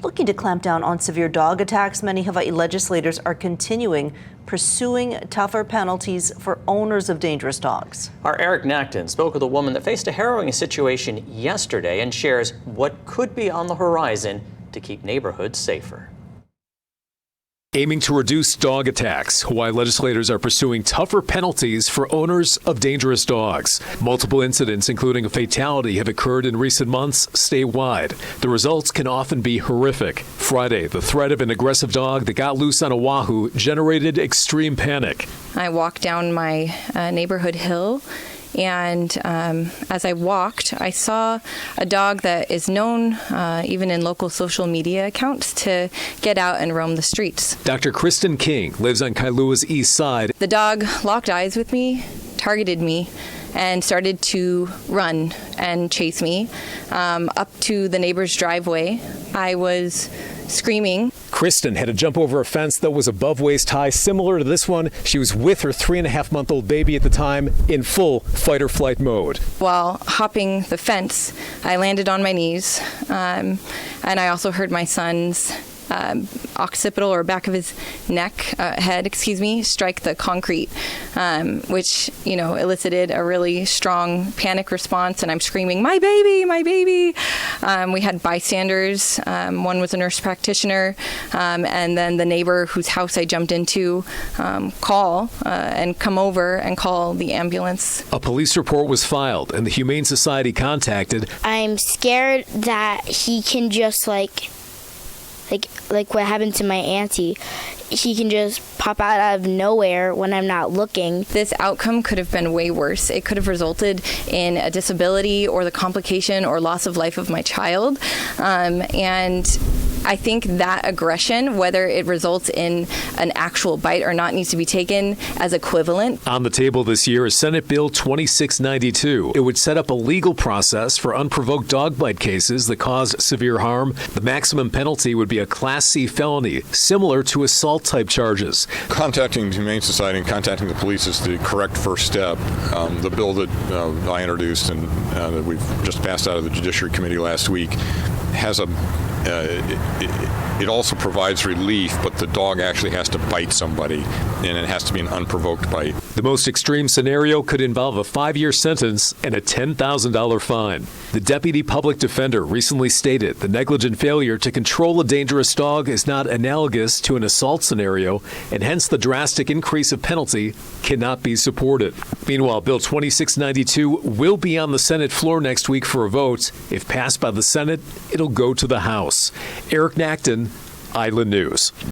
Looking to clamp down on severe dog attacks, many Hawaii legislators are continuing pursuing tougher penalties for owners of dangerous dogs. Our Eric Naktin spoke with a woman that faced a harrowing situation yesterday and shares what could be on the horizon to keep neighborhoods safer. Aiming to reduce dog attacks, Hawaii legislators are pursuing tougher penalties for owners of dangerous dogs. Multiple incidents, including a fatality, have occurred in recent months statewide. The results can often be horrific. Friday, the threat of an aggressive dog that got loose on Oahu generated extreme panic. I walked down my neighborhood hill, and as I walked, I saw a dog that is known, even in local social media accounts, to get out and roam the streets. Dr. Kristen King lives on Kailua's east side. The dog locked eyes with me, targeted me, and started to run and chase me up to the neighbor's driveway. I was screaming. Kristen had to jump over a fence that was above waist high, similar to this one. She was with her 3.5-month-old baby at the time in full fight or flight mode. While hopping the fence, I landed on my knees, and I also heard my son's occipital, or back of his head, strike the concrete, which, elicited a really strong panic response, and I'm screaming, "My baby, my baby!" We had bystanders. One was a nurse practitioner, and then the neighbor whose house I jumped into call and come over and call the ambulance. A police report was filed, and the Humane Society contacted. I'm scared that he can just like what happened to my auntie. He can just pop out of nowhere when I'm not looking. This outcome could have been way worse. It could have resulted in a disability or the complication or loss of life of my child. And I think that aggression, whether it results in an actual bite or not, needs to be taken as equivalent. On the table this year is Senate Bill 2692. It would set up a legal process for unprovoked dog bite cases that cause severe harm. The maximum penalty would be a Class C felony, similar to assault-type charges. Contacting the Humane Society and contacting the police is the correct first step. The bill that I introduced and that we've just passed out of the Judiciary Committee last week has it also provides relief, but the dog actually has to bite somebody, and it has to be an unprovoked bite. The most extreme scenario could involve a 5-year sentence and a $10,000 fine. The deputy public defender recently stated the negligent failure to control a dangerous dog is not analogous to an assault scenario, and hence the drastic increase of penalty cannot be supported. Meanwhile, Bill 2692 will be on the Senate floor next week for a vote. If passed by the Senate, it'll go to the House. Eric Naktin, Island News.